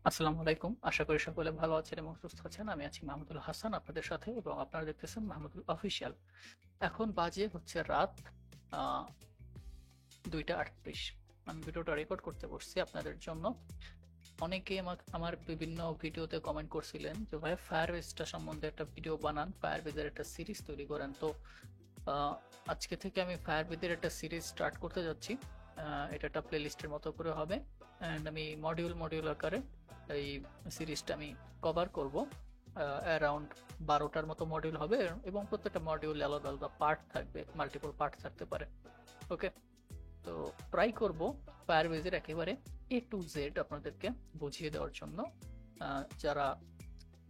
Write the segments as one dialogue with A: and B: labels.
A: আসসালামু আলাইকুম। আশা করি সকলে ভালো আছেন এবং সুস্থ আছেন। আমি আছি মাহমুদুল হাসান আপনাদের সাথে এবং আপনারা দেখতেছেন মাহমুদুল অফিসিয়াল। এখন বাজে হচ্ছে রাত আ ২টা ৩৮। আমি ভিডিওটা রেকর্ড করতে বসছি আপনাদের জন্য। অনেকেই আমার বিভিন্ন ভিডিওতে কমেন্ট করছিলেন যে ভাই ফায়ারবেসটা সম্বন্ধে একটা ভিডিও বানান, ফায়ারবেসের একটা সিরিজ তৈরি করেন। তো আ আজকে থেকে আমি ফায়ারবেসের একটা সিরিজ স্টার্ট করতে যাচ্ছি। এটা একটা প্লেলিস্টের মতো করে হবে। অ্যান্ড আমি মডিউল আকারে এই সিরিজটা আমি কভার করব। অ্যারাউন্ড ১২টার মতো মডিউল হবে এবং প্রত্যেকটা মডিউলে আলাদা আলাদা পার্ট থাকবে, মাল্টিপল পার্ট থাকতে পারে। ওকে, তো ট্রাই করব ফায়ারবেজের একেবারে এ টু জেড আপনাদেরকে বুঝিয়ে দেওয়ার জন্য, যারা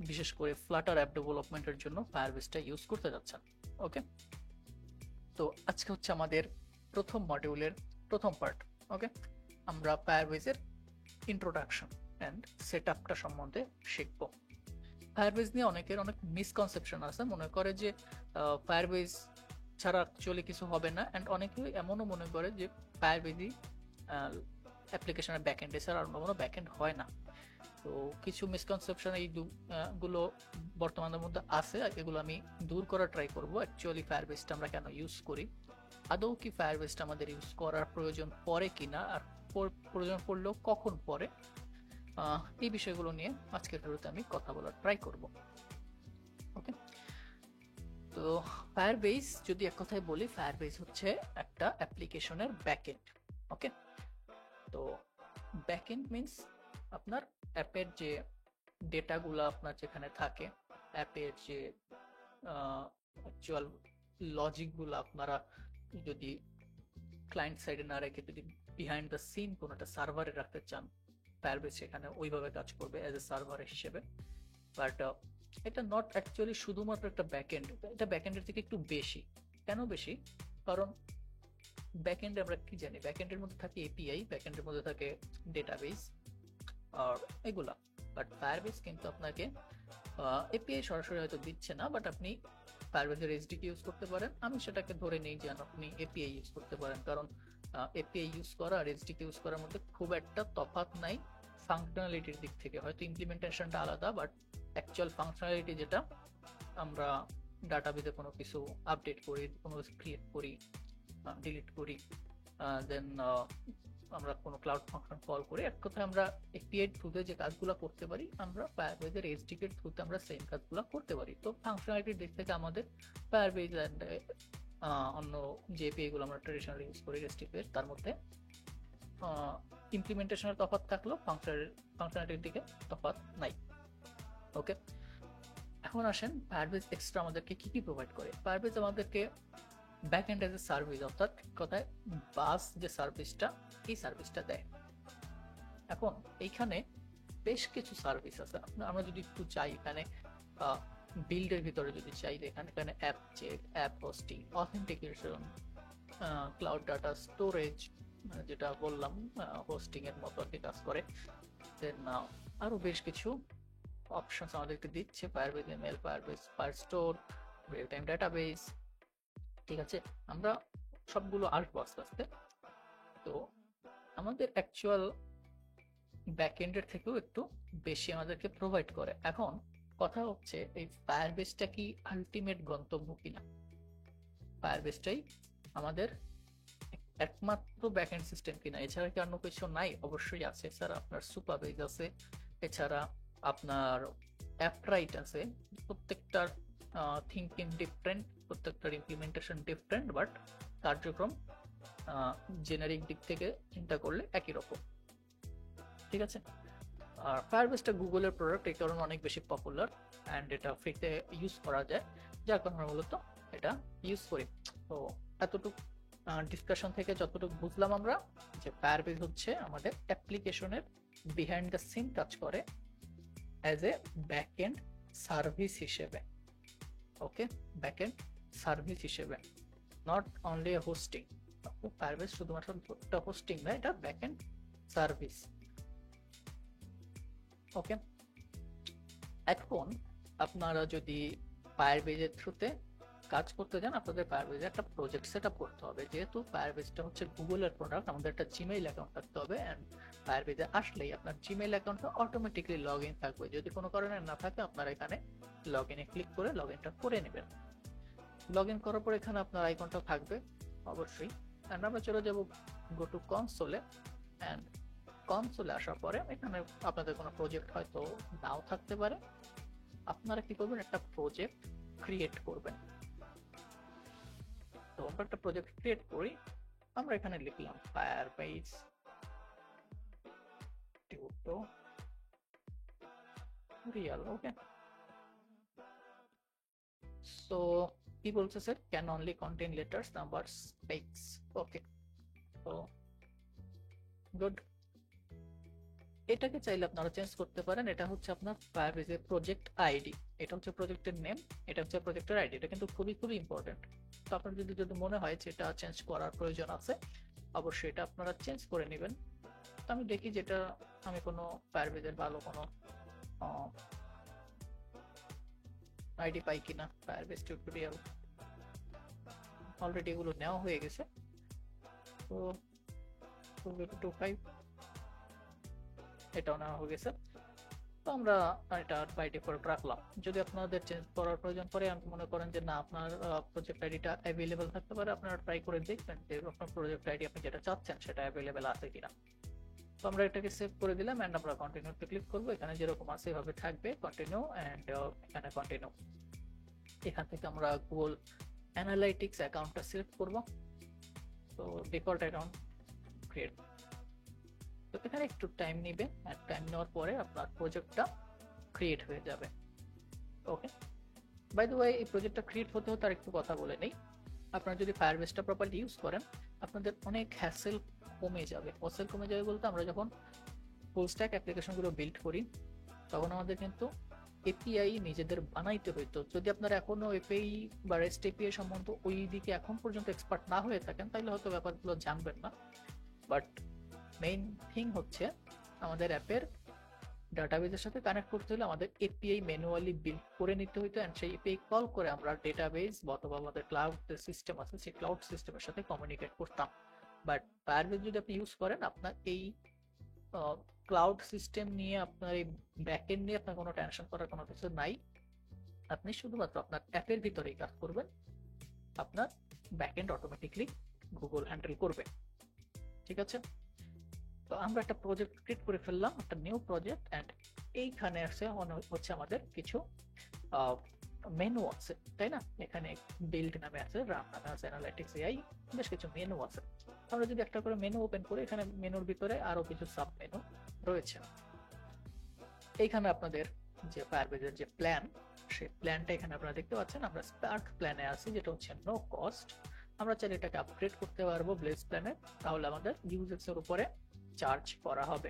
A: বিশেষ করে ফ্লাটার অ্যাপ ডেভেলপমেন্টের জন্য ফায়ারবেজটা ইউজ করতে যাচ্ছেন। ওকে, তো আজকে হচ্ছে আমাদের প্রথম মডিউলের প্রথম পার্ট। ওকে, আমরা ফায়ারবেজের ইন্ট্রোডাকশন অ্যান্ড সেট আপটা সম্বন্ধে শিখব। ফায়ারবেজ নিয়ে অনেকের অনেক মিসকনসেপশন আছে, মনে করে যে ফায়ারবেজ ছাড়া অ্যাকচুয়ালি কিছু হবে না, অ্যান্ড অনেকে এমনও মনে করে যে ফায়ারবেজই অ্যাপ্লিকেশনের ব্যাকএন্ডে ছাড়া আর কোনো ব্যাকএন্ড হয় না। তো কিছু মিসকনসেপশন এই গুলো বর্তমানের মধ্যে আছে, এগুলো আমি দূর করার ট্রাই করব। অ্যাকচুয়ালি ফায়ারবেজটা আমরা কেন ইউজ করি, আদৌ কি ফায়ারবেজটা আমাদের ইউজ করার প্রয়োজন পড়ে কিনা, আর প্রয়োজন পড়লেও কখন পড়ে, এই বিষয়গুলো নিয়ে আজকের ভিডিওতে আমি কথা বলার ট্রাই করব। ওকে, তো ফায়ারবেজ যদি এক কথায় বলি, ফায়ারবেজ হচ্ছে একটা অ্যাপ্লিকেশনের ব্যাকএন্ড। ওকে, তো ব্যাকএন্ড মিন্স আপনার অ্যাপের যে ডেটাগুলো আপনার যেখানে থাকে, অ্যাপের যে অ্যাকচুয়াল লজিকগুলো আপনারা যদি ক্লায়েন্ট সাইডে না রেখে যদি বিহাইন্ড দ্য সিন কোনো একটা সার্ভারে রাখতে চান, ফায়ারবেস সেখানে ওইভাবে কাজ করবে অ্যাজ এ সার্ভার হিসেবে। বাট এটা নট অ্যাকচুয়ালি শুধুমাত্র একটা ব্যাকএন্ড, এটা ব্যাকএন্ডের থেকে একটু বেশি। কেন বেশি? কারণ ব্যাকএন্ডে আমরা কি জানি, ব্যাকএন্ডের মধ্যে থাকে এপিআই, ব্যাকএন্ডের মধ্যে থাকে ডেটাবেস আর এগুলা। বাট ফায়ারবেস কিন্তু আপনাকে এপিআই সরাসরি হয়তো দিচ্ছে না, বাট আপনি ফায়ারবেসের এসডিকে ইউজ করতে পারেন। আমি সেটাকে ধরে নিই যে আপনি এপিআই ইউজ করতে পারেন, কারণ এপিআই ইউজ করা আর এসডিকে ইউজ করার মধ্যে খুব একটা তফাৎ নাই ফাংশনালিটির দিক থেকে। হয়তো ইমপ্লিমেন্টেশনটা আলাদা, বাট অ্যাকচুয়াল ফাংশনালিটি যেটা, আমরা ডাটাবেসে কোনো কিছু আপডেট করি, কোনো কিছু ক্রিয়েট করি, ডিলিট করি, দেন আমরা কোনো ক্লাউড ফাংশন কল করে, এক কথায় আমরা এপিআই থ্রুতে যে কাজগুলো করতে পারি, আমরা ফায়ারবেজের এসডিকে থ্রুতে আমরা সেম কাজগুলো করতে পারি। তো ফাংশনালিটির দিক থেকে আমাদের ফায়ারবেজ অ্যান্ড অন্য যে এপিআই গুলো আমরা ট্রেডিশনাল ইউজ করি রেস্টিপের, তার মধ্যে ইমপ্লিমেন্টেশনের তফাৎ থাকলেও ফাংশনালিটির দিকে তফাৎ নাই। ওকে, এখন আসেন ফায়ারবেজ এক্সট্রা আমাদেরকে কি কি প্রোভাইড করে। ফায়ারবেজ আমাদেরকে ব্যাকএন্ড এজ এ সার্ভিস, অর্থাৎ কথায় বাস যে সার্ভিসটা, এই সার্ভিসটা দেয়। এখন এইখানে বেশ কিছু সার্ভিস আছে। আমরা যদি একটু চাই এখানে বিল্ডের ভিতরে যদি চাই, এখানে app check, app hosting, authentication, cloud data storage, যেটা বললাম হোস্টিং এর মতো আর কি কাজ করে। দেন আরো বেশ কিছু অপশনস আমাদেরকে দিচ্ছে Firebase ML, Firebase ফায়ারস্টোর, real time database. ঠিক আছে, আমরা সবগুলো আসবো আস্তে আস্তে। তো আমাদের অ্যাকচুয়াল ব্যাকএন্ডের থেকেও একটু বেশি আমাদেরকে প্রোভাইড করে। এখন কথা হচ্ছে এই ফায়ারবেসটা কি আলটিমেট গন্তব্য কিনা, ফায়ারবেসটাই আমাদের একমাত্র ব্যাকএন্ড সিস্টেম কিনা, এছাড়া কি অন্য কিছু নাই? অবশ্যই আছে স্যার, আপনার সুপারবেজ আছে, এছাড়া আপনার অ্যাপরাইট আছে। প্রত্যেকটার থিঙ্কিং ডিফারেন্ট, প্রত্যেকটার ইমপ্লিমেন্টেশন ডিফারেন্ট, বাট কার্যক্রম জেনারিক দিক থেকে চিন্তা করলে একই রকম। ঠিক আছে, আর ফায়ারবেসটা গুগলের প্রোডাক্ট, এই কারণে অনেক বেশি পপুলার অ্যান্ড এটা ফ্রিতে ইউজ করা যায়, যার কারণে মূলত এটা ইউজ করি। তো এতটুকু ডিসকাশন থেকে যতটুকু বুঝলাম আমরা, যে ফায়ারবেস হচ্ছে আমাদের অ্যাপ্লিকেশনের বিহাইন্ড দ্য সিন কাজ করে অ্যাজ এ ব্যাকএন্ড সার্ভিস হিসেবে। ওকে, ব্যাকএন্ড সার্ভিস হিসেবে, not only a hosting. Firebase শুধুমাত্র একটা হোস্টিং না, এটা ব্যাকএন্ড সার্ভিস। ওকে, এখন আপনারা যদি ফায়ারবেজের থ্রুতে কাজ করতে যান, আপনাদের ফায়ারবেজে একটা প্রজেক্ট সেট আপ করতে হবে। যেহেতু ফায়ারবেজটা হচ্ছে গুগলের প্রোডাক্ট, আমাদের একটা জিমেইল অ্যাকাউন্ট থাকতে হবে, অ্যান্ড ফায়ারবেজে আসলেই আপনার জিমেইল অ্যাকাউন্টটা অটোমেটিকলি লগ ইন থাকবে। যদি কোনো কারণে না থাকে আপনারা এখানে লগ ইনে ক্লিক করে লগ ইনটা করে নেবেন। লগ ইন করার পর এখানে আপনার আইকনটা থাকবে অবশ্যই। অ্যান্ড আমরা চলে যাব গো টু কনসোলে। অ্যান্ড কনসোলে আসার পরে এখানে আপনাদের কোনো প্রজেক্ট হয়তো নাও থাকতে পারে। আপনারা কি করবেন, একটা প্রজেক্ট ক্রিয়েট করবেন। তো আমরা একটা প্রজেক্ট ক্রিয়েট করি। আমরা এখানে লিখলাম ফায়ারবেজ টিউটোরিয়াল। ওকে, সো কি বলছে sir, can only contain letters, numbers, page. Okay, তো গুড। এটাকে চাইলে আপনারা চেঞ্জ করতে পারেন। এটা হচ্ছে আপনার ফায়ারবেজের প্রজেক্ট আইডি, এটা হচ্ছে প্রজেক্টের নেম, এটা হচ্ছে প্রজেক্টের আইডি। এটা কিন্তু খুবই খুবই ইম্পর্টেন্ট। তো আপনার যদি যদি মনে হয় যে এটা চেঞ্জ করার প্রয়োজন আছে, অবশ্যই এটা আপনারা চেঞ্জ করে নেবেন। তো আমি দেখি যেটা আমি কোনো ফায়ারবেজের ভালো কোনো আইডি পাই কিনা। ফায়ারবেজ টিউটোরিয়াল অলরেডি এগুলো নেওয়া হয়ে গেছে। তো 225 এটাও নেওয়া হয়ে গেছে। তো আমরা এটা বাই ডিফল্ট রাখলাম। যদি আপনাদের চেঞ্জ করার প্রয়োজন পড়ে, আপনি মনে করেন যে না আপনার প্রজেক্ট আইডিটা অ্যাভেলেবেল থাকতে পারে, আপনারা ট্রাই করে দেখবেন যে আপনার প্রজেক্ট আইডি আপনি যেটা চাচ্ছেন সেটা অ্যাভেলেবেল আছে কিনা। তো আমরা এটাকে সেভ করে দিলাম এন্ড আমরা কন্টিনিউতে ক্লিক করব। এখানে যেরকম আছে এভাবে থাকবে, কন্টিনিউ এন্ড এখানে কন্টিনিউ। এখান থেকে আমরা গুগল অ্যানালাইটিক্স অ্যাকাউন্টটা সিলেক্ট করব। তো ডিফল্ট অ্যাকাউন্ট ক্রিয়েট। তো এখানে একটু টাইম নেবে, আর টাইম নেওয়ার পরে আপনার প্রজেক্টটা ক্রিয়েট হয়ে যাবে। ওকে, বাই দ্য ওয়ে এই প্রজেক্টটা ক্রিয়েট হতে হতে আর একটু কথা বলে নেই। আপনারা যদি ফায়ারবেজটা প্রপারলি ইউজ করেন, আপনাদের অনেক হ্যাসেল কমে যাবে। হ্যাসেল কমে যাবে বলতে, আমরা যখন ফুল স্ট্যাক অ্যাপ্লিকেশনগুলো বিল্ড করি তখন আমাদের কিন্তু এপিআই নিজেদের বানাইতে হইতো। যদি আপনারা এখনো এপিআই বা রেস্ট এপিআই সম্বন্ধে ওই দিকে এখন পর্যন্ত এক্সপার্ট না হয়ে থাকেন, তাহলে হয়তো ব্যাপারগুলো জানবেন না। বাট মেইন থিং হচ্ছে আমাদের অ্যাপের ডাটাবেজের সাথে কানেক্ট করতে হলে আমাদের এপিআই ম্যানুয়ালি বিল্ড করে নিতে হইতো, এন্ড সেই এপিআই কল করে আমরা ডেটাবেজ অথবা আমাদের ক্লাউড সিস্টেম আছে সেই ক্লাউড সিস্টেমের সাথে কমিউনিকেট করতাম। বাট ফায়ারবেজ যদি আপনি ইউজ করেন, আপনার এই ক্লাউড সিস্টেম নিয়ে, আপনার এই ব্যাকএন্ড নিয়ে আপনার কোনো টেনশন করার কোনো কিছু নাই। আপনি শুধুমাত্র আপনার অ্যাপের ভিতরেই কাজ করবেন, আপনার ব্যাকএন্ড অটোমেটিকলি গুগল হ্যান্ডেল করবে। ঠিক আছে, তো আমরা একটা প্রজেক্ট ক্রিয়েট করে ফেললাম, একটা নিউ প্রজেক্ট। এন্ড এইখানে আছে হচ্ছে আমাদের কিছু মেনু আছে, তাই না? এখানে বিল্ড নামে আছে, রান নামে আছে, অ্যানালাইটিক্স এআই, বেশ কিছু মেনু আছে। আমরা যদি একটা করে মেনু ওপেন করি, এখানে মেনুর ভিতরে আরো কিছু সাব মেনু রয়েছে। এইখানে আপনাদের যে ফায়ারবেজের যে প্ল্যান, সেই প্ল্যানটা এখানে আপনারা দেখতে পাচ্ছেন। আমরা স্পার্ক প্ল্যানে আছি, যেটা হচ্ছে নো কস্ট। আমরা চাইলে এটাকে আপগ্রেড করতে পারবো ব্লেজ প্ল্যানে, তাহলে আমাদের ইউজেস এর উপরে চার্জ করা হবে।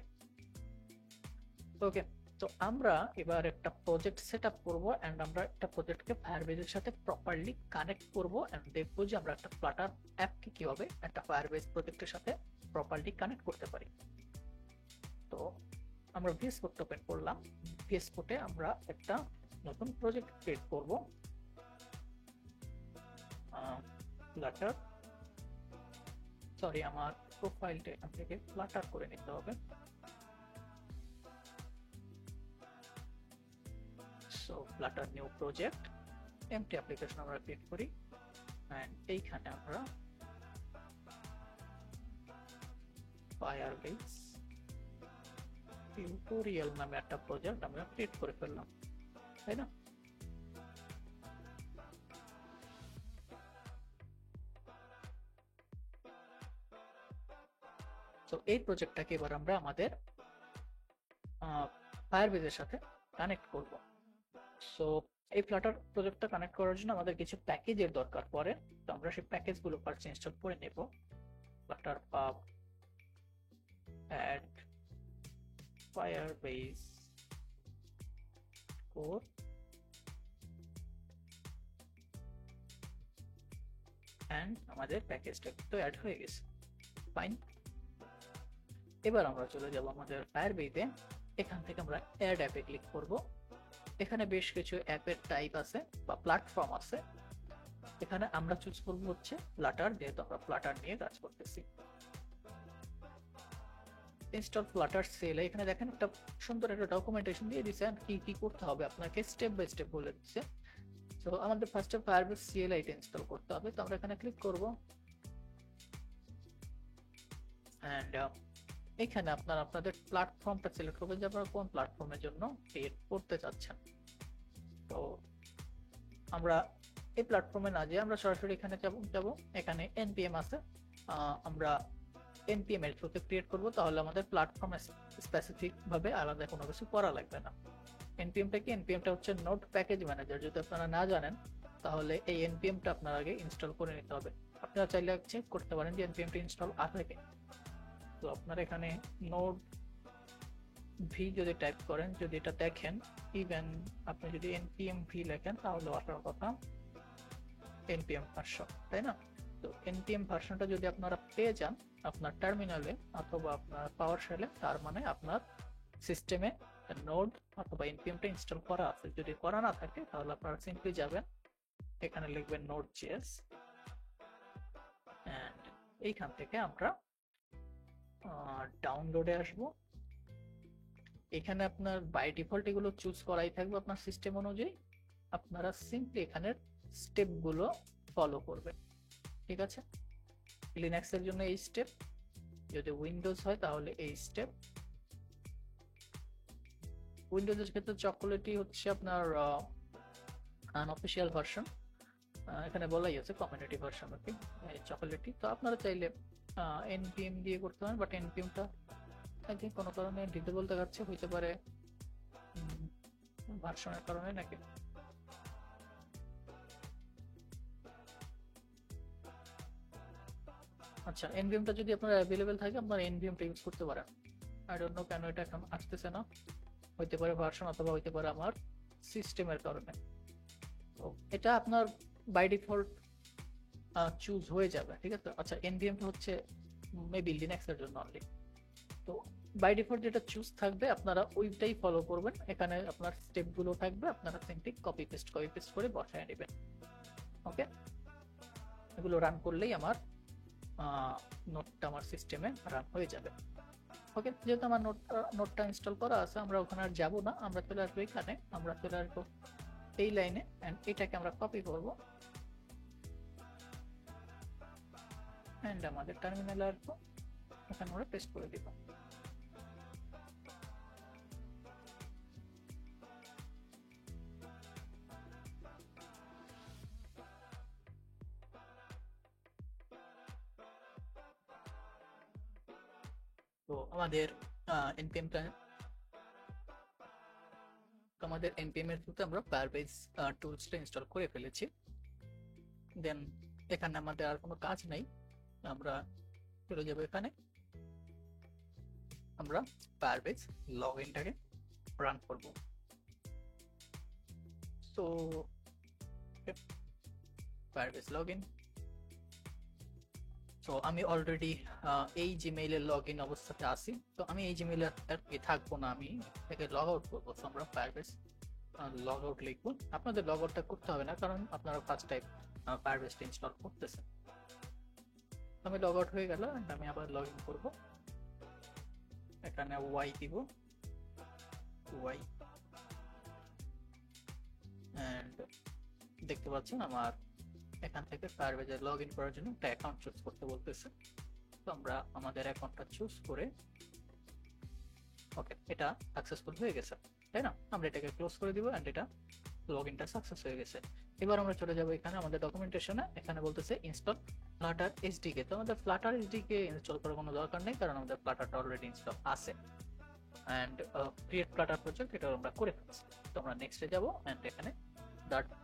A: ওকে, তো আমরা এবার একটা প্রজেক্ট সেট আপ করবো এন্ড আমরা একটা প্রজেক্টকে ফায়ারবেজের সাথে প্রপারলি কানেক্ট করবো এন্ড দেখবো যে আমরা একটা ফ্লাটার অ্যাপকে কিভাবে একটা ফায়ারবেজ প্রজেক্টের সাথে প্রপারলি কানেক্ট করতে পারি। তো আমরা ভিএস কোড ওপেন করলাম। ভিএস কোডে আমরা একটা নতুন প্রজেক্ট ক্রিয়েট করব। ফ্লাটার, সরি আমার প্রোফাইলটা এখান থেকে ফ্লাটার করে নিতে হবে। So flutter new project, empty application আমরা ক্রিয়েট করি এন্ড এইখানে আমরা ফায়ারবেজ টিউটোরিয়াল নামে একটা প্রজেক্ট আমরা ক্রিয়েট করে ফেললাম, তাই না? তো এই প্রজেক্টটাকে এবার আমরা আমাদের ফায়ারবেজের সাথে কানেক্ট করব। সো এই ফ্লাটার প্রজেক্টটা কানেক্ট করার জন্য আমাদের কিছু প্যাকেজের দরকার পড়ে। তো আমরা সেই প্যাকেজগুলো ফার্স্ট ইনস্টল করে নেব। ফ্লাটার পাব অ্যাড ফায়ারবেজ কোর এন্ড আমাদের প্যাকেজটা তো অ্যাড হয়ে গেছে, ফাইন। এবার আমরা চলে যাব আমাদের ফায়ারবেজে। এখান থেকে আমরা অ্যাড অ্যাপে ক্লিক করব। এখানে বেশ কিছু অ্যাপের টাইপ আছে বা প্ল্যাটফর্ম আছে। এখানে আমরা চুজ করব হচ্ছে ফ্লাটার, যেহেতু আমরা ফ্লাটার নিয়ে কাজ করতেছি। ইনস্টল ফ্লাটার সেল, এখানে দেখেন একটা সুন্দর একটা ডকুমেন্টেশন দিয়ে দিচ্ছে কি কি করতে হবে আপনাকে স্টেপ বাই স্টেপ বলে দিচ্ছে। তো আমাদের ফার্স্টে ফায়ারবেস সিএলআইটা ইনস্টল করতে হবে, তো আমরা এখানে ক্লিক করব এন্ড এখানে আপনাদের প্ল্যাটফর্মটা সিলেক্ট করবেন যে আপনারা কোন প্ল্যাটফর্মের জন্য ক্রিয়েট করতে চাচ্ছেন। তো আমরা এই প্ল্যাটফর্মে না যেয়ে আমরা সরাসরি এখানে যাব, এখানে এনপিএম আছে, আমরা এনপিএম এর থ্রুতে ক্রিয়েট করব, তাহলে আমাদের প্ল্যাটফর্ম স্পেসিফিক ভাবে আলাদা কোনো কিছু করা লাগবে না। এনপিএমটা কি? এনপিএমটা হচ্ছে নোড প্যাকেজ ম্যানেজার। যদি আপনারা না জানেন তাহলে এই এনপিএমটা আপনার আগে ইনস্টল করে নিতে হবে। আপনারা চাইলে চেক করতে পারেন যে এনপিএমটা ইনস্টল আছে কি। তো আপনারা এখানে নোড ভি যদি টাইপ করেন, যদি এটা দেখেন, ইভেন আপনি যদি এনপিএম ভি লেখেন তাহলে আসার কথা এনপিএম ভার্সন, তাই না? তো এনপিএম ভার্সনটা যদি আপনারা পেয়ে যান আপনার টার্মিনালে অথবা আপনার পাওয়ার শেলে, তার মানে আপনার সিস্টেমে নোড অথবা এনপিএমটা ইনস্টল করা আছে। যদি করা না থাকে তাহলে আপনারা সিম্পলি যাবেন, এখানে লিখবেন নোড জিএস এন্ড এইখান থেকে আমরা ডাউনলোডে আসব। এখানে আপনার বাই ডিফল্ট এগুলো চুজ করাই থাকবে আপনার সিস্টেম অনুযায়ী। আপনারা সিম্পলি এখানের স্টেপগুলো ফলো করবেন, ঠিক আছে? লিনাক্স এর জন্য এই স্টেপ, যদি উইন্ডোজ হয় তাহলে এই স্টেপ। উইন্ডোজের ক্ষেত্রে চকোলেটি হচ্ছে আপনার আনঅফিশিয়াল ভার্সন, এখানে বলাই আছে কমিউনিটি ভার্সন ওকে চকোলেটি। তো আপনারা চাইলে এনপিএম দিয়ে করতে পারেন, বাট এনপিএমটা আই থিঙ্ক কোনো কারণে ডিসেবল দেখাচ্ছে, হইতে পারে ভার্সনের কারণে নাকি। আচ্ছা, এনভিএমটা যদি আপনার অ্যাভেলেবেল থাকে আপনার এনভিএমটা ইউজ করতে পারেন। আই ডোন্ট নো কেন এটা এখন আসতেছে না, হইতে পারে ভার্সন অথবা হইতে পারে আমার সিস্টেমের কারণে। তো এটা আপনার বাই ডিফল্ট চুজ হয়ে যাবে, ঠিক আছে? আচ্ছা, এনভিএমটা হচ্ছে মেবি লিনাক্স এর জন্য অনলি। তো বাই ডিফল্ট যেটা চুজ থাকবে আপনারা ওইটাই ফলো করবেন। এখানে আপনার স্টেপগুলো থাকবে, আপনারা সিম্পলি কপি পেস্ট করে বসায় নেবেন। ওকে, এগুলো রান করলেই আমার নোটটা আমার সিস্টেমে রান হয়ে যাবে। ওকে, যেহেতু আমার নোটটা ইনস্টল করা আছে, আমরা ওখানে আর যাবো না, আমরা চলে আসবো এখানে, আমরা চলে আসবো এই লাইনে এন্ড এটাকে আমরা কপি করব এন্ড আমাদের টার্মিনালে আসবো, এখানে আমরা পেস্ট করে দিব। তো আমাদের এনপিএমটা এর থ্রুতে আমরা ফায়ারবেস টুলসটা ইনস্টল করে ফেলেছি। দেন এখানে আমাদের আর কোনো কাজ নাই, আমরা চলে যাবো এখানে, আমরা ফায়ারবেস লগইনটাকে রান করব। তো ফায়ারবেস লগইন, তো আমি অলরেডি এই জিমেইলের লগ ইন অবস্থাতে আছি। তো আমি এই জিমেইলে আর কি থাকবো না, আমি থেকে লগ আউট করবো। তো আমরা ফায়ারবেস লগ আউট লিখবো। আপনাদের লগ আউটটা করতে হবে না, কারণ আপনারা ফার্স্ট টাইম ফায়ারবেসটা ইনস্টল করতেছেন। আমি লগ আউট হয়ে গেল, আমি আবার লগ ইন করবো। এখানে ওয়াই দিব, ওয়াই, এন্ড দেখতে পাচ্ছেন আমার এখান থেকে ফায়ারবেসে লগ ইন করার জন্য একটা অ্যাকাউন্ট চুজ করতে বলতেছে। তো আমরা আমাদের অ্যাকাউন্টটা চুজ করে, ওকে, এটা সাকসেসফুল হয়ে গেছে, তাই না? আমরা এটাকে ক্লোজ করে দিব এন্ড এটা লগ ইনটা সাকসেস হয়ে গেছে। এবার আমরা চলে যাব এখানে আমাদের ডকুমেন্টেশনে, এখানে বলতেছে ইনস্টল ফ্লাটার এসডিকে। তো আমাদের ফ্লাটার এসডিকে ইনস্টল করার কোনো দরকার নেই, কারণ আমাদের ফ্লাটারটা অলরেডি ইনস্টল আছে এন্ড ক্রিয়েট ফ্লাটার প্রজেক্ট এটা আমরা করে ফেলছি। তো আমরা নেক্সটে যাব এন্ড এখানে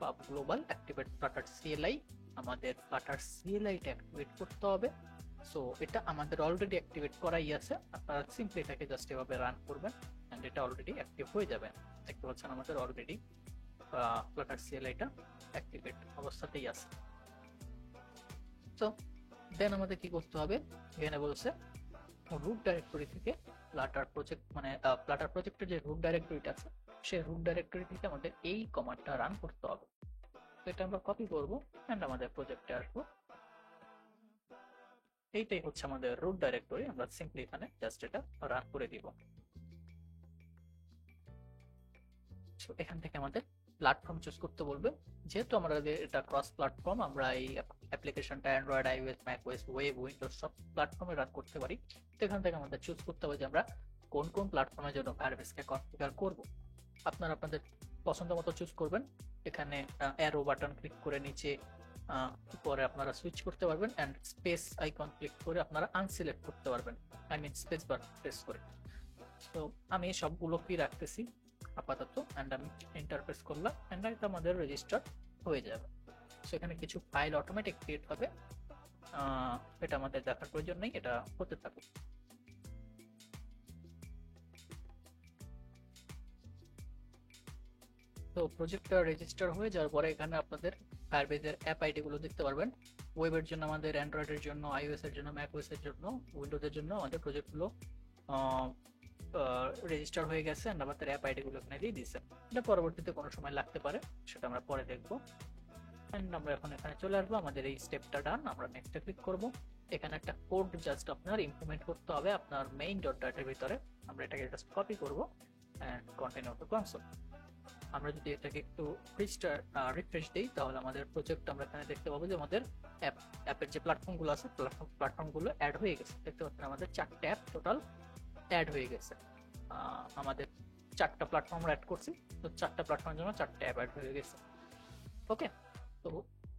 A: pub global activate flutter CLI, আমাদের flutter CLI টা অ্যাক্টিভেট করতে হবে। সো এটা আমাদের অলরেডি অ্যাক্টিভেট করাই আছে, আপনারা সিম্পলি এটাকে জাস্ট এভাবে রান করবেন এন্ড এটা অলরেডি অ্যাক্টিভ হয়ে যাবে। দেখতে পাচ্ছেন আমাদের অলরেডি flutter CLI টা অ্যাক্টিভেট অবস্থাতেই আছে। সো দেন আমাদের কি করতে হবে, এখানে বলছে রুট ডাইরেক্টরি থেকে ফ্লাটার প্রজেক্ট, মানে ফ্লাটার প্রজেক্টের যে রুট ডাইরেক্টরিটা আছে সেই রুট ডাইরেক্টরি থেকে আমাদের এই কমান্ডটা রান করতে হবে। তো এটা আমরা কপি করব এন্ড আমাদের প্রজেক্টে আসবো। এইটাই হচ্ছে আমাদের রুট ডাইরেক্টরি। আমরা সিম্পলি এখানে জাস্ট এটা রান করে দিব। এখান থেকে আমাদের প্ল্যাটফর্ম চুজ করতে বলবে। যেহেতু আমাদের এটা ক্রস প্ল্যাটফর্ম, আমরা এই অ্যাপ্লিকেশনটা Android, iOS, macOS, web, Windows সব প্ল্যাটফর্মে রান করতে পারি। তো এখান থেকে আমাদের চুজ করতে হবে যে আমরা কোন কোন প্ল্যাটফর্মের জন্য ফায়ারবেসকে কনফিগার করব। আপনারা আপনাদের পছন্দ মতো চুজ করবেন। এখানে অ্যারো বাটন ক্লিক করে নিচে পরে আপনারা সুইচ করতে পারবেন, অ্যান্ড স্পেস আইকন ক্লিক করে আপনারা আনসিলেক্ট করতে পারবেন, I mean space bar press করে। তো আমি সবগুলোকেই রাখতেছি আপাতত, অ্যান্ড আমি ইন্টারফেস করলাম, অ্যান্ড এটা আমাদের রেজিস্টার হয়ে যাবে। সেখানে কিছু ফাইল অটোমেটিক ক্রিয়েট হবে, এটা আমাদের দেখার প্রয়োজন নেই, এটা হতে থাকুক। তো প্রজেক্টটা রেজিস্টার হয়ে যাওয়ার পরে এখানে আপনাদের ফায়ারবেজের অ্যাপ আইডি গুলো দেখতে পারবেন। ওয়েবের জন্য আমাদের, অ্যান্ড্রয়েডের জন্য, আইওএস এর জন্য, ম্যাকওএস এর জন্য, উইন্ডোজের জন্য আমাদের প্রজেক্টগুলো রেজিস্টার হয়ে গেছে, এন্ড আমাদের অ্যাপ আইডি গুলো এখানে দিয়ে দিয়েছে। এটা পরবর্তীতে কোনো সময় লাগতে পারে, সেটা আমরা পরে দেখবো। এন্ড আমরা এখন এখানে চলে আসবো, আমাদের এই স্টেপটা ডান, আমরা নেক্সটে ক্লিক করব। এখানে একটা কোড জাস্ট আপনার ইমপ্লিমেন্ট করতে হবে আপনার মেইন ডট ডাটার ভিতরে। আমরা এটাকে জাস্ট কপি করব এন্ড কন্টিনিউ টু কনসোল। আমরা যদি এটাকে একটু রিফ্রেশ দিই, তাহলে আমাদের প্রজেক্ট আমরা এখানে দেখতে পাবো যে আমাদের অ্যাপের যে প্ল্যাটফর্মগুলো আছে, প্ল্যাটফর্মগুলো অ্যাড হয়ে গেছে। দেখতে পাচ্ছেন আমাদের 4টে অ্যাপ টোটাল অ্যাড হয়ে গেছে। আমাদের 4টা প্ল্যাটফর্ম অ্যাড করছি, তো 4টা প্ল্যাটফর্মের জন্য 4টে অ্যাপ অ্যাড হয়ে গেছে। ওকে, তো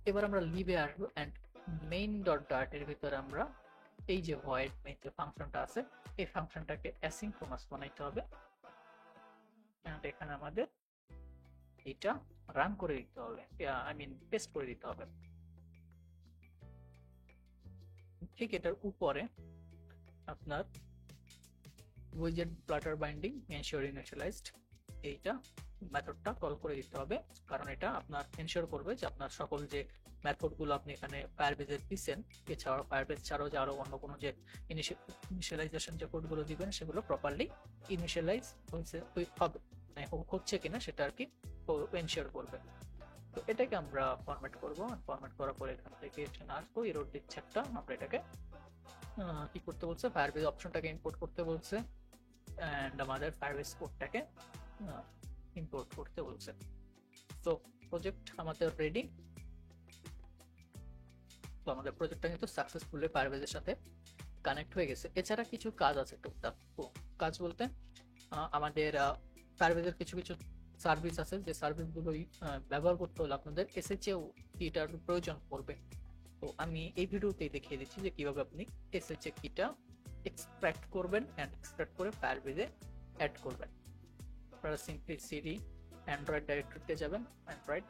A: এবার আমরা লিভে আসবো, অ্যান্ড মেইন ডট ডাট এর ভিতরে আমরা এই যে ভয়েড মেইন যে ফাংশনটা আছে, এই ফাংশনটাকে অ্যাসিনক্রোনাস বানাইতে হবে। অ্যান্ড এখানে আমাদের এটা রান করে দিতে হবে, আই মিন পেস্ট করে দিতে হবে। ঠিক এটার উপরে আপনার উইজেট প্লাটার বাইন্ডিং এনশিওর ইনিশিয়ালাইজড এইটা মেথডটা কল করে দিতে হবে, কারণ এটা আপনার এনশিওর করবে যে আপনার সকল যে মেথডগুলো আপনি এখানে ফায়ারবেজে দিচ্ছেন, এছাড়াও ফায়ারবেজ ছাড়াও যে আরো অন্য কোনো যে ইনিশিয়ালাইজেশন যে কোডগুলো দিবেন সেগুলো প্রপারলি ইনিশিয়ালাইজ হচ্ছে কিনা সেটা আর কি এনশিওর করবে। তো এটাকে আমরা ফরম্যাট করব, ফরম্যাট করার পরে এখান থেকে এখানে আসবো, এরর দিচ্ছে একটা, আমরা এটাকে কি করতে বলছে, ফায়ারবেজ অপশনটাকে ইম্পোর্ট করতে বলছে, এন্ড আমাদের ফায়ারবেজ কোডটাকে ইম্পোর্ট করতে বলছে। তো প্রজেক্ট আমাদের রেডি। তো আমাদের প্রজেক্টটা কিন্তু সাকসেসফুলি ফায়ারবেজের সাথে কানেক্ট হয়ে গেছে। এছাড়া কিছু কাজ আছে টুকটাক। কাজ বলতে আমাদের ফায়ারবেজের কিছু কিছু সার্ভিস আছে, যে সার্ভিসগুলো ব্যবহার করতে হলে আপনাদের এসএচএও কিটার প্রয়োজন পড়বে। তো আমি এই ভিডিওতেই দেখিয়ে দিচ্ছি যে কিভাবে আপনি এসএচএ কিটা এক্সট্রাক্ট করবেন, এন্ড এক্সট্রাক্ট করে ফায়ারবেজে অ্যাড করবেন। আপনারা সিম্পলি সিডি অ্যান্ড্রয়েড ডাইরেক্টরিতে যাবেন, অ্যান্ড্রয়েড,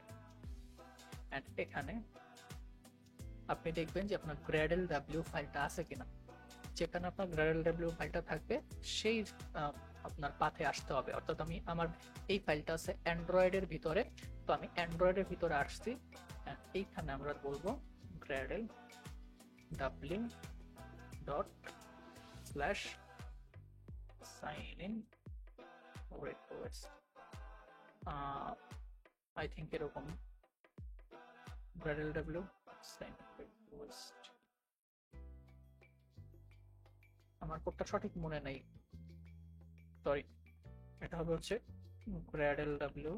A: এন্ড এখানে আপনি দেখবেন যে আপনার গ্র্যাডেল ডাব্লিউ ফাইলটা আছে কিনা। যেখানে আপনার গ্র্যাডেল ডাব্লিউ ফাইলটা থাকবে সেই আপনার পাথে আসতে হবে। অর্থাৎ আমি আমার এই ফাইলটা আছে অ্যান্ড্রয়েডের ভিতরে, তো আমি অ্যান্ড্রয়েডের ভিতরে আসছি, এইখানে আমরা বলবো gradle W dot slash sign in request, I think এরকম গ্র্যাডেল ডাব্লিউ সাইন রিকোয়েস্ট, আমার কোডটা সঠিক মনে নেই, সরি। এটা হবে হচ্ছে গ্র্যাডেল ডাব্লিউ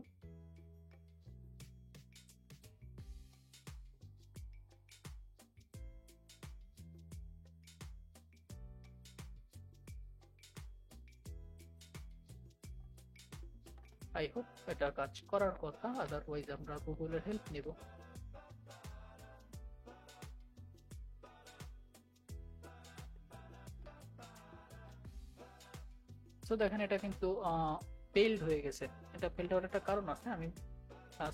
A: আই হোপ এটা কাজ করার কথা, আদারওয়াইজ আমরা গুগলের হেল্প নেব। তো দেখেন এটা কিন্তু ফেইলড হয়ে গেছে। এটা ফেইলড হওয়ার একটা কারণ আছে, আমি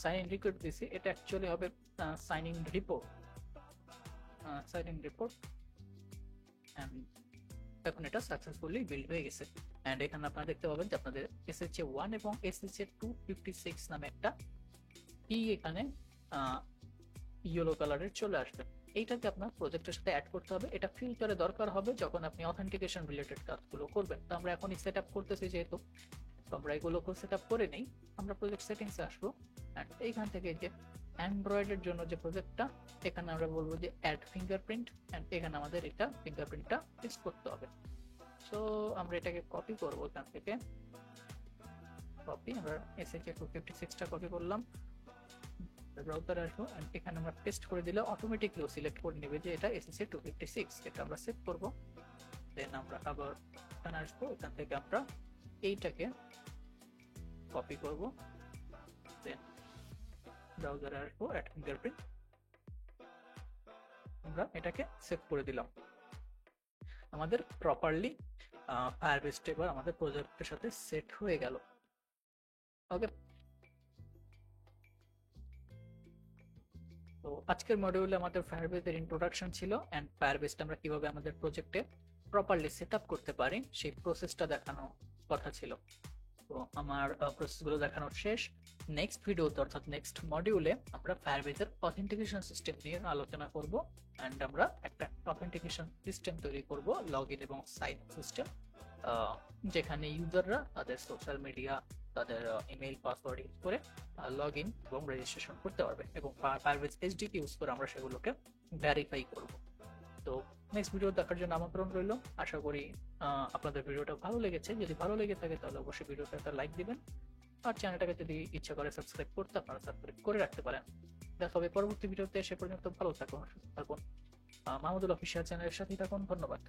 A: সাইন ইন রিকোয়েস্ট দিছি, এটা অ্যাকচুয়ালি হবে sign in report, sign in report, এখন এটা সাকসেসফুলি বিল্ড হয়ে গেছে। এন্ড এখানে আপনারা দেখতে পাবেন যে আপনাদের SHA1 এবং SHA256 নামে একটা কি এখানে ইয়েলো কালারের চলে আসবে। এইটাকে আপনার প্রজেক্টের সাথে অ্যাড করতে হবে। এটা ফিল্টারে দরকার হবে যখন আপনি অথেন্টিকেশন রিলেটেড কাজগুলো করবেন। তো আমরা এখনই সেট আপ করতেছি, যেহেতু তো আমরা এগুলোকে সেট আপ করে নেই। আমরা প্রজেক্ট সেটিংসে আসবো, এন্ড এইখান থেকে যে অ্যান্ড্রয়েডের জন্য যে প্রজেক্টটা, এখানে আমরা বলবো যে অ্যাড ফিঙ্গারপ্রিন্ট, অ্যান্ড এখানে আমাদের এটা ফিঙ্গারপ্রিন্টটা পেস্ট করতে হবে। সো আমরা এটাকে কপি করবো এখান থেকে, কপি, আমরা SHA 256টা কপি করলাম, ব্রাউজারে আসবো, এন্ড এখানে আমরা পেস্ট করে দিলে অটোমেটিকলি সিলেক্ট করে নেবে যে এটা SHA 256। এটা আমরা সেভ করব, দেন আমরা আবার এখানে আসবো, এখান থেকে আমরা এইটাকে কপি করব, দেন ব্রাউজারে আসবো, অ্যাড ফিঙ্গারপ্রিন্ট, আমরা এটাকে সেভ করে দিলাম। আমাদের প্রপারলি ফায়ারবেস এবার আমাদের প্রজেক্টের সাথে সেট হয়ে গেল। ওকে, তো আজকের মডিউলে আমাদের ফায়ারবেসের ইন্ট্রোডাকশন ছিল, এন্ড ফায়ারবেসটা আমরা কিভাবে আমাদের প্রজেক্টে প্রপারলি সেট আপ করতে পারি সেই প্রসেসটা দেখানো কথা ছিল। তো আমার প্রসেসগুলো দেখানোর শেষ। নেক্সট ভিডিওতে অর্থাৎ নেক্সট মডিউলে আমরা ফায়ারবেসের অথেন্টিকেশন সিস্টেম নিয়ে আলোচনা করব, এন্ড আমরা একটা অথেন্টিকেশন সিস্টেম তৈরি করব, লগ ইন এবং সাইন সিস্টেম, যেখানে ইউজাররা তাদের সোশ্যাল মিডিয়া, তাদের ইমেইল পাসওয়ার্ড ইউজ করে লগ ইন এবং রেজিস্ট্রেশন করতে পারবে, এবং ফায়ারবেস এসডিকে ইউজ করে আমরা সেগুলোকে ভেরিফাই করব। তো নেক্সট ভিডিও দেখার জন্য আমন্ত্রণ রইল। আশা করি আপনাদের ভিডিওটা ভালো লেগেছে। যদি ভালো লেগে থাকে তাহলে অবশ্যই ভিডিওটা একটা লাইক দিবেন, আর চ্যানেলটাকে যদি ইচ্ছা করে সাবস্ক্রাইব করতে আপনারা সাবস্ক্রাইব করে রাখতে পারেন। দেখা হবে পরবর্তী ভিডিওতে। সে পর্যন্ত ভালো থাকুন, সুস্থ থাকুন, মাহমুদুল অফিসিয়াল চ্যানেলের সাথেই থাকুন। ধন্যবাদ।